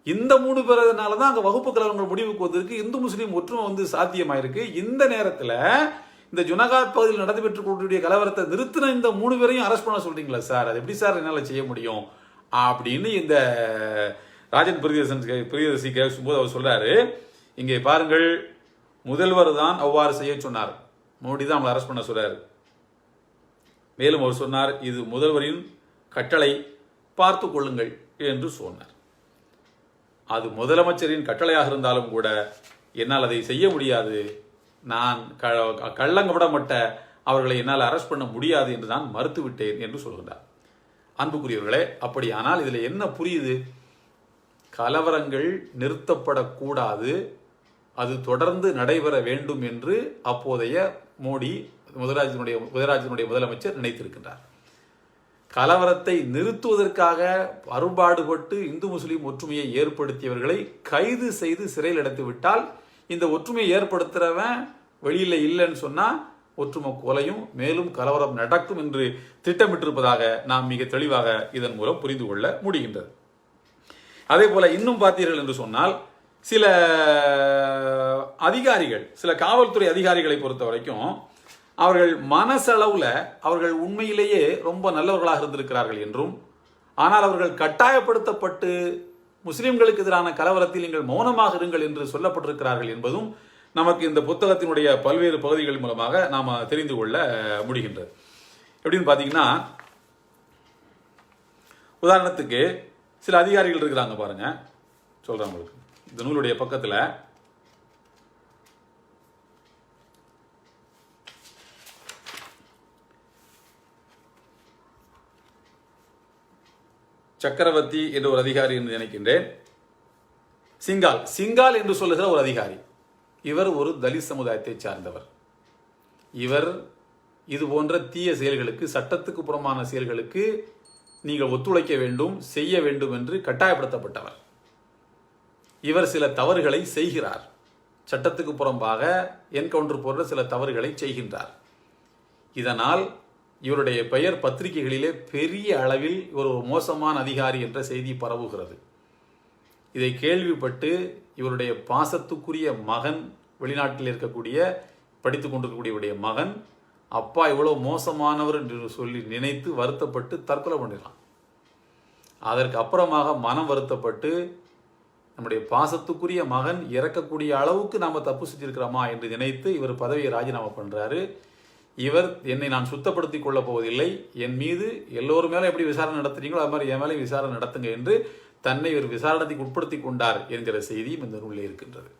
Speaker 1: இந்த 3 பேரனால தான் அங்க வகுப்பு கலவரங்கள் முடிவுக்கு வந்திருக்கு, இந்து முஸ்லீம் ஒற்றுமை சாத்தியமாயிருக்கு. இந்த நேரத்தில் இந்த ஜுனகாத் பகுதியில் நடைபெற்று கொண்டிருக்கிற கலவரத்தை நிறுத்தின இந்த 3 பேரையும் அரெஸ்ட் பண்ண சொல்றீங்களா சார்? அது எப்படி சார் என்னால் செய்ய முடியும் அப்படின்னு இந்த ராஜன் பிரியதர்சி கேட்கும்போது அவர் சொல்றாரு, இங்கே பாருங்கள், முதல்வர் தான் அவ்வாறு செய்ய சொன்னார், மோடி தான் அவங்களை அரெஸ்ட் பண்ண சொல்றாரு. மேலும் அவர் சொன்னார், இது முதல்வரின் கட்டளை, பார்த்து கொள்ளுங்கள் என்று சொன்னார். அது முதலமைச்சரின் கட்டளையாக இருந்தாலும் கூட என்னால் அதை செய்ய முடியாது, நான் கள்ளங்கப்படப்பட்ட அவர்களை என்னால் அரெஸ்ட் பண்ண முடியாது என்று நான் மறுத்துவிட்டேன் என்று சொல்கிறார். அன்புக்குரியவர்களே, அப்படியானால் இதில் என்ன புரியுது? கலவரங்கள் நிறுத்தப்படக்கூடாது, அது தொடர்ந்து நடைபெற வேண்டும் என்று அப்போதைய மோடி முதலமைச்சர் நினைத்திருக்கின்றார். கலவரத்தை நிறுத்துவதற்காக அரும்பாடுபட்டு இந்து முஸ்லீம் ஒற்றுமையை ஏற்படுத்தியவர்களை கைது செய்து சிறையில் அடைத்து விட்டால் இந்த ஒற்றுமையை ஏற்படுத்துறவன் வெளியில இல்லைன்னு சொன்னா ஒற்றுமை கொலையும் மேலும் கலவரம் நடக்கும் என்று திட்டமிட்டிருப்பதாக நாம் மிக தெளிவாக இதன் மூலம் புரிந்து கொள்ள முடிகின்றது. அதே போல இன்னும் பார்த்தீர்கள் என்று சொன்னால், சில அதிகாரிகள், சில காவல்துறை அதிகாரிகளை பொறுத்த வரைக்கும் அவர்கள் மனசளவுல அவர்கள் உண்மையிலேயே ரொம்ப நல்லவர்களாக இருந்திருக்கிறார்கள் என்றும், ஆனால் அவர்கள் கட்டாயப்படுத்தப்பட்டு முஸ்லிம்களுக்கு எதிரான கலவரத்தில் நீங்கள் மௌனமாக இருங்கள் என்று சொல்லப்பட்டிருக்கிறார்கள் என்பதும் நமக்கு இந்த புத்தகத்தினுடைய பல்வேறு பகுதிகள் மூலமாக நாம் தெரிந்து கொள்ள முடிகின்றது. எப்படின்னு பார்த்தீங்கன்னா, உதாரணத்துக்கு சில அதிகாரிகள் இருக்கிறாங்க பாருங்க, சொல்றேன் உங்களுக்கு. இந்த நூலுடைய பக்கத்தில் சக்கரவர்த்தி என்ற ஒரு அதிகாரி என்று நினைக்கின்றேன். சிங்கால் என்று சொல்லுகிற ஒரு அதிகாரி, இவர் ஒரு தலித் சமுதாயத்தை சார்ந்தவர். இவர் இது போன்ற தீய செயல்களுக்கு, சட்டத்துக்கு புறம்பான செயல்களுக்கு நீங்கள் ஒத்துழைக்க வேண்டும், செய்ய வேண்டும் என்று கட்டாயப்படுத்தப்பட்டவர். இவர் சில தவறுகளை செய்கிறார், சட்டத்துக்கு புறம்பாக என்கவுண்டர் போன்ற சில தவறுகளை செய்கின்றார். இதனால் இவருடைய பெயர் பத்திரிகைகளிலே பெரிய அளவில் ஒரு மோசமான அதிகாரி என்ற செய்தி பரவுகிறது. இதை கேள்விப்பட்டு இவருடைய பாசத்துக்குரிய மகன், வெளிநாட்டில் இருக்கக்கூடிய படித்துக் கொண்டிருக்கக்கூடிய மகன், அப்பா இவ்வளவு மோசமானவர் என்று சொல்லி நினைத்து வருத்தப்பட்டு தற்கொலை பண்ணிடலாம். அதற்கு அப்புறமாக மனம் வருத்தப்பட்டு நம்முடைய பாசத்துக்குரிய மகன் இறக்கக்கூடிய அளவுக்கு நாம் தப்பு செஞ்சிருக்கிறோமா என்று நினைத்து இவர் பதவியை ராஜினாமா பண்ணுறாரு. இவர் என்னை நான் சுத்தப்படுத்திக் கொள்ளப் போவதில்லை, என் மீது எல்லோரும் மேலே எப்படி விசாரணை நடத்துறீங்களோ அது மாதிரி என் மேலே விசாரணை நடத்துங்க என்று தன்னை இவர் விசாரணைக்கு உட்படுத்தி கொண்டார் என்கிற செய்தியும் இந்த நூலில் இருக்கின்றது.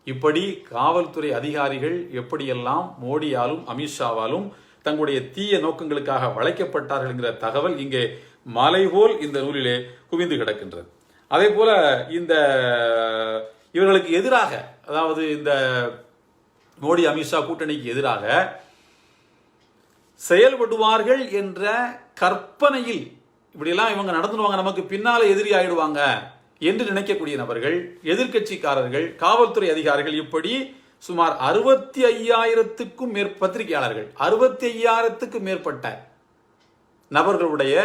Speaker 1: இப்படி காவல்துறை அதிகாரிகள் எப்படியெல்லாம் மோடியாலும் அமித்ஷாவாலும் தங்களுடைய தீய நோக்கங்களுக்காக வளைக்கப்பட்டார்கள் என்கிற தகவல் இங்கே மலை போல் இந்த நூலிலே குவிந்து கிடக்கின்றது. அதே போல இந்த இவர்களுக்கு எதிராக, அதாவது இந்த மோடி அமித்ஷா கூட்டணிக்கு எதிராக செயல்படுவார்கள் என்ற கற்பனையில் இப்படியெல்லாம் இவங்க நடந்துடுவாங்க, நமக்கு பின்னால எதிரி ஆயிடுவாங்க என்று நினைக்கக்கூடிய நபர்கள், எதிர்கட்சிக்காரர்கள், காவல்துறை அதிகாரிகள், இப்படி சுமார் 65,000க்கும் பத்திரிகையாளர்கள், 65,000க்கும் மேற்பட்ட நபர்களுடைய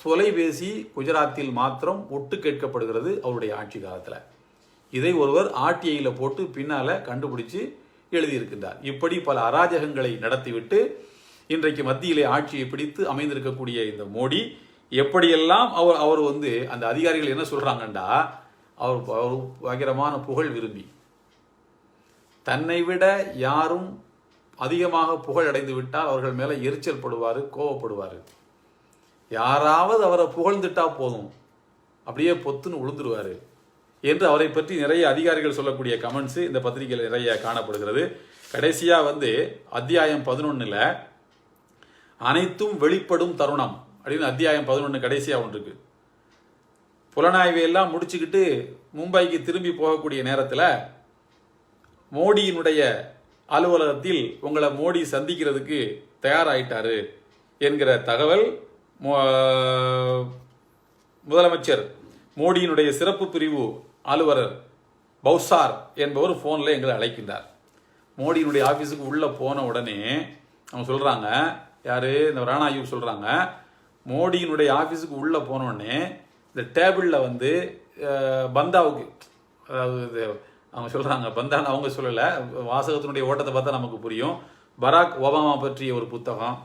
Speaker 1: தொலைபேசி குஜராத்தில் மாத்திரம் ஒட்டு கேட்கப்படுகிறது அவருடைய ஆட்சி காலத்தில். இதை ஒருவர் ஆர்டிஐயில் போட்டு பின்னால கண்டுபிடிச்சு எழுதியிருக்கின்றார். இப்படி பல அராஜகங்களை நடத்திவிட்டு இன்றைக்கு மத்தியிலே ஆட்சியை பிடித்து அமைந்திருக்கக்கூடிய இந்த மோடி எப்படியெல்லாம் அவர் அந்த அதிகாரிகள் என்ன சொல்றாங்கண்டா, அவர் பயங்கரமான புகழ் விரும்பி, தன்னை விட யாரும் அதிகமாக புகழ் அடைந்து விட்டால் அவர்கள் மேல எரிச்சல் படுவார், கோவப்படுவார். யாராவது அவரை புகழ்ந்துட்டா போதும் அப்படியே பொத்துன்னு உளுந்துருவாரு என்று அவரை பற்றி நிறைய அதிகாரிகள் சொல்லக்கூடிய கமெண்ட்ஸ் இந்த பத்திரிகையில் நிறைய காணப்படுகிறது. கடைசியா அத்தியாயம் 11ல் அனைத்தும் வெளிப்படும் தருணம் அப்படின்னு அத்தியாயம் 11 கடைசியா ஒன்று இருக்கு. புலனாய்வை எல்லாம் முடிச்சுக்கிட்டு மும்பைக்கு திரும்பி போகக்கூடிய நேரத்தில் மோடியினுடைய அலுவலகத்தில் உங்களை மோடி சந்திக்கிறதுக்கு தயாராயிட்டாரு என்கிற தகவல் முதலமைச்சர் மோடியினுடைய சிறப்பு பிரிவு அலுவலர் பௌசார் என்பவர் போன்ல எங்களை அழைக்கின்றார். மோடியினுடைய ஆபீஸுக்கு உள்ள போன உடனே அவங்க சொல்றாங்க, யாரு, இந்த ராணா அயூப் சொல்றாங்க, மோடியினுடைய ஆபீஸுக்கு உள்ள போன உடனே இந்த டேபிள்ல பந்தாவுக்கு, அதாவது அவங்க சொல்றாங்க, பந்தான்னு அவங்க சொல்லல, வாசகத்தினுடைய ஓட்டத்தை பார்த்தா நமக்கு புரியும். பராக் ஒபாமா பற்றிய ஒரு புத்தகம்,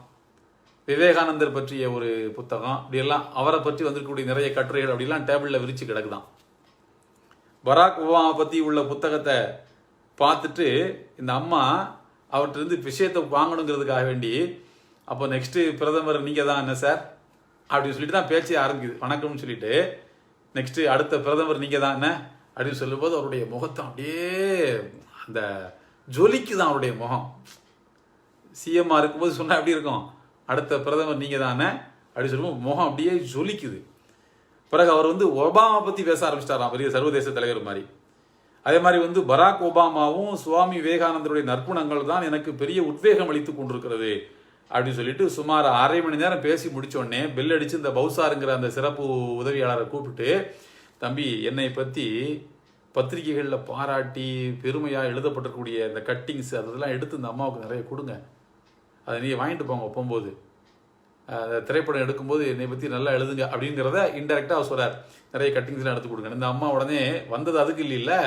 Speaker 1: விவேகானந்தர் பற்றிய ஒரு புத்தகம், இப்படியெல்லாம் அவரை பற்றி வந்திருக்கக்கூடிய நிறைய கட்டுரைகள் அப்படிலாம் டேபிளில் விரிச்சு கிடக்குதான். பராக் ஒபாமா பற்றி உள்ள புத்தகத்தை பார்த்துட்டு இந்த அம்மா அவர்கிட்ட விஷயத்தை வாங்கணுங்கிறதுக்காக வேண்டி, அப்போ நெக்ஸ்ட் பிரதமர் நீங்கள் தான் என்ன சார் அப்படின்னு சொல்லிட்டு தான் பேச்சே ஆரம்பிக்குது. வணக்கம்னு சொல்லிட்டு நெக்ஸ்ட் அடுத்த பிரதமர் நீங்கள் தான் என்ன அப்படின்னு சொல்லும்போது அவருடைய முகத்தை அப்படியே அந்த ஜொலிக்கு தான் அவருடைய முகம். சிஎம்ஆ இருக்கும்போது சொன்னால் எப்படி இருக்கும், அடுத்த பிரதமர் நீங்கள் தானே அப்படின்னு சொல்லும்போது முகம் அப்படியே ஜொலிக்குது. பிறகு அவர் ஒபாமா பற்றி பேச ஆரம்பிச்சிட்டாராம், பெரிய சர்வதேச தலைவர் மாதிரி. அதே மாதிரி பராக் ஒபாமாவும் சுவாமி விவேகானந்தருடைய நற்குணங்கள் தான் எனக்கு பெரிய உத்வேகம் அளித்து கொண்டிருக்கிறது அப்படின்னு சொல்லிட்டு சுமார் 1/2 மணி நேரம் பேசி முடிச்ச உடனே பெல் அடிச்சு இந்த பௌசாருங்கிற அந்த சிறப்பு உதவியாளரை கூப்பிட்டு, தம்பி என்னை பற்றி பத்திரிகைகளில் பாராட்டி பெருமையாக எழுதப்பட்டிருக்கக்கூடிய இந்த கட்டிங்ஸ் அதெல்லாம் எடுத்து இந்த அம்மாவுக்கு நிறைய கொடுங்க, அதை நீங்கள் வாங்கிட்டு போங்க, போகும்போது திரைப்படம் எடுக்கும்போது என்னை பற்றி நல்லா எழுதுங்க அப்படிங்கிறத இன்டெரக்டாக அவர் சொல்கிறார். நிறைய கட்டிங்ஸ்லாம் எடுத்து கொடுங்க. இந்த அம்மா உடனே வந்தது அதுக்கு இல்லை,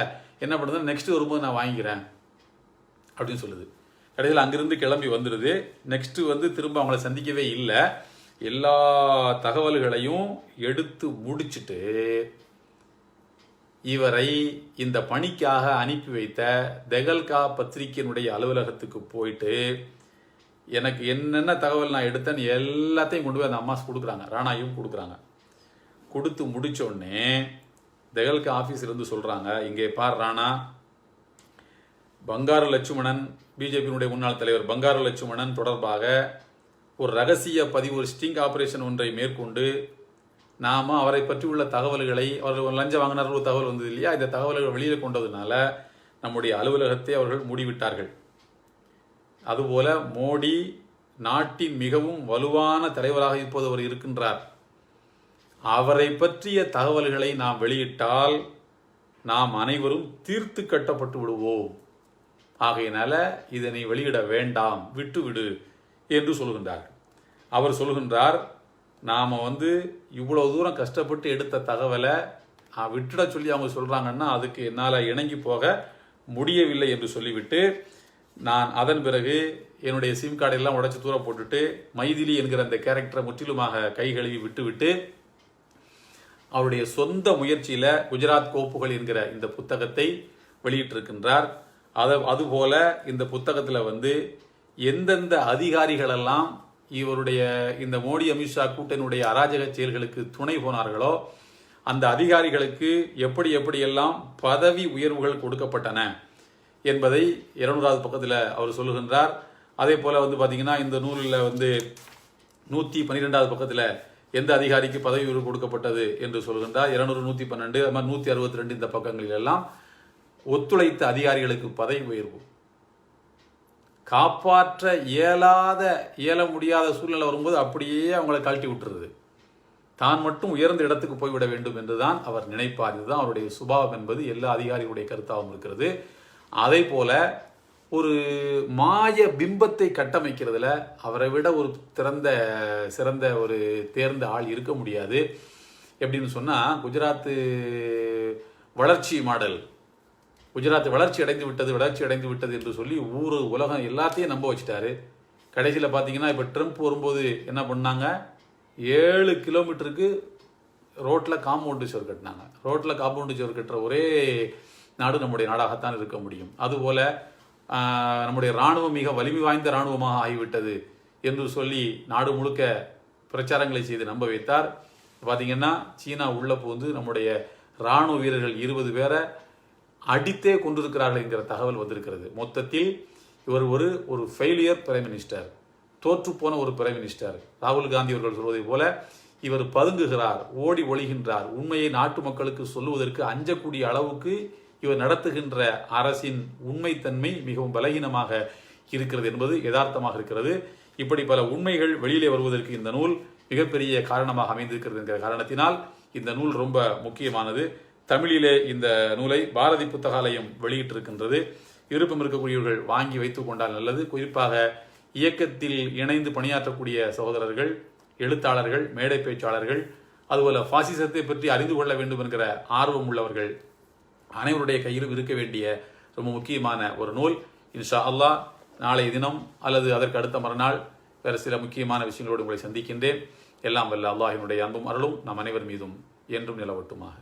Speaker 1: என்ன பண்ணுறது, நெக்ஸ்ட் வரும்போது நான் வாங்கிக்கிறேன் அப்படின்னு சொல்லுது. கடைசியில் அங்கிருந்து கிளம்பி வந்துடுது. நெக்ஸ்ட் திரும்ப அவங்கள சந்திக்கவே இல்லை. எல்லா தகவல்களையும் எடுத்து முடிச்சுட்டு இவரை இந்த பணிக்காக அனுப்பி வைத்த தெகல்கா பத்திரிகையினுடைய அலுவலகத்துக்கு போயிட்டு எனக்கு என்னென்ன தகவல் நான் எடுத்தேன்னு எல்லாத்தையும் கொண்டு போய் அந்த அம்மா கொடுக்குறாங்க, ராணாயும் கொடுக்குறாங்க. கொடுத்து முடிச்ச உடனே தெகல்கா ஆஃபீஸிலிருந்து சொல்கிறாங்க, இங்கே பார் ராணா, பங்காரு லட்சுமணன், பிஜேபியினுடைய முன்னாள் தலைவர் பங்காரு லட்சுமணன் தொடர்பாக ஒரு ரகசிய பதிவு, ஒரு ஸ்டிங் ஆபரேஷன் ஒன்றை மேற்கொண்டு நாம் அவரை பற்றி உள்ள தகவல்களை, அவர்கள் லஞ்சம் வாங்கினார் ஒரு தகவல் வந்தது இல்லையா, இந்த தகவல்கள் வெளியில் கொண்டதுனால நம்முடைய அலுவலகத்தை அவர்கள் மூடிவிட்டார்கள். அதுபோல மோடி நாட்டின் மிகவும் வலுவான தலைவராக இப்போது அவர் இருக்கின்றார். அவரை பற்றிய தகவல்களை நாம் வெளியிட்டால் நாம் அனைவரும் தீர்த்து கட்டப்பட்டு விடுவோம். ஆகையினால இதனை வெளியிட வேண்டாம், விட்டுவிடு என்று சொல்கின்றார்கள். அவர் சொல்கின்றார், நாம் இவ்வளவு தூரம் கஷ்டப்பட்டு எடுத்த தகவலை விட்டுட சொல்லி அவங்க சொல்கிறாங்கன்னா அதுக்கு என்னால் இணங்கி போக முடியவில்லை என்று சொல்லிவிட்டு, நான் அதன் பிறகு என்னுடைய சிம் கார்டெல்லாம் உடைச்சு தூர போட்டுட்டு மைதிலி என்கிற அந்த கேரக்டரை முற்றிலுமாக கை கழுவி விட்டுவிட்டு அவருடைய சொந்த முயற்சியில் குஜராத் கோப்புகள் என்கிற இந்த புத்தகத்தை வெளியிட்டிருக்கின்றார். அதுபோல இந்த புத்தகத்தில் எந்தெந்த அதிகாரிகளெல்லாம் இவருடைய இந்த மோடி அமித்ஷா கூட்டணியுடைய அராஜக செயல்களுக்கு துணை போனார்களோ அந்த அதிகாரிகளுக்கு எப்படி எப்படியெல்லாம் பதவி உயர்வுகள் கொடுக்கப்பட்டன என்பதை 200வது பக்கத்தில் அவர் சொல்லுகின்றார். அதே போல் பார்த்தீங்கன்னா இந்த நூலில் 112வது பக்கத்தில் எந்த அதிகாரிக்கு பதவி உயர்வு கொடுக்கப்பட்டது என்று சொல்கின்றார். 200, 112, அது மாதிரி 162 இந்த பக்கங்களில் எல்லாம் ஒத்துழைத்த அதிகாரிகளுக்கு பதவி உயர்வு, காப்பாற்ற இயல முடியாத சூழ்நிலை வரும்போது அப்படியே அவங்களை கழட்டி விட்டுறது, தான் மட்டும் உயர்ந்த இடத்துக்கு போய்விட வேண்டும் என்றுதான் அவர் நினைப்பார். இதுதான் அவருடைய சுபாவம் என்பது எல்லா அதிகாரிகளுடைய கருத்தாகவும் இருக்கிறது. அதே போல ஒரு மாய பிம்பத்தை கட்டமைக்கிறதுல அவரை விட ஒரு சிறந்த ஒரு தேர்ந்த ஆள் இருக்க முடியாது. எப்படின்னு சொன்னால், குஜராத்து வளர்ச்சி மாடல், குஜராத் வளர்ச்சி அடைந்து விட்டது என்று சொல்லி உலகம் எல்லாத்தையும் நம்ப வச்சுட்டாரு. கடைசியில் பார்த்தீங்கன்னா இப்போ ட்ரம்ப் வரும்போது என்ன பண்ணாங்க, 7 கிலோமீட்டருக்கு ரோட்டில் காம்பவுண்டு சுவர் கட்டினாங்க. ரோட்டில் காம்பவுண்டு சுவர் கட்டுற ஒரே நாடு நம்முடைய நாடாகத்தான் இருக்க முடியும். அதுபோல நம்முடைய இராணுவம் மிக வலிமை வாய்ந்த இராணுவமாக ஆகிவிட்டது என்று சொல்லி நாடு முழுக்க பிரச்சாரங்களை செய்து நம்ப வைத்தார். பார்த்தீங்கன்னா சீனா உள்ள புகுந்து நம்முடைய இராணுவ வீரர்கள் 20 பேரை அடித்தே கொண்டிருக்கிறார்கள் என்கிற தகவல் வந்திருக்கிறது. மொத்தத்தில் இவர் ஒரு ஃபெயிலியர் பிரைம் மினிஸ்டர், தோற்றுப்போன ஒரு பிரைம் மினிஸ்டர். ராகுல் காந்தி அவர்கள் சொல்வதை போல இவர் பதுங்குகிறார், ஓடி ஒளிகின்றார். உண்மையை நாட்டு மக்களுக்கு சொல்லுவதற்கு அஞ்சக்கூடிய அளவுக்கு இவர் நடத்துகின்ற அரசின் உண்மைத்தன்மை மிகவும் பலகீனமாக இருக்கிறது என்பது யதார்த்தமாக இருக்கிறது. இப்படி பல உண்மைகள் வெளியிலே வருவதற்கு இந்த நூல் மிகப்பெரிய காரணமாக அமைந்திருக்கிறது என்கிற காரணத்தினால் இந்த நூல் ரொம்ப முக்கியமானது. தமிழிலே இந்த நூலை பாரதி புத்தகாலயம் வெளியிட்டிருக்கின்றது. விருப்பம் இருக்கக்கூடியவர்கள் வாங்கி வைத்துக் கொண்டால் நல்லது. குறிப்பாக இயக்கத்தில் இணைந்து பணியாற்றக்கூடிய சகோதரர்கள், எழுத்தாளர்கள், மேடை பேச்சாளர்கள், அதுபோல பாசிசத்தை பற்றி அறிந்து கொள்ள வேண்டும் என்கிற ஆர்வம் உள்ளவர்கள் அனைவருடைய கையிலும் இருக்க வேண்டிய ரொம்ப முக்கியமான ஒரு நூல். இன்ஷா அல்லாஹ் நாளைய தினம் அல்லது அதற்கு அடுத்த மறுநாள் வேறு சில முக்கியமான விஷயங்களோடு உங்களை சந்திக்கின்றேன். எல்லாம் வல்ல அல்லாஹ்வினுடைய அன்பும் அருளும் நம் அனைவர் மீதும் என்றும் நிலவட்டுமாக.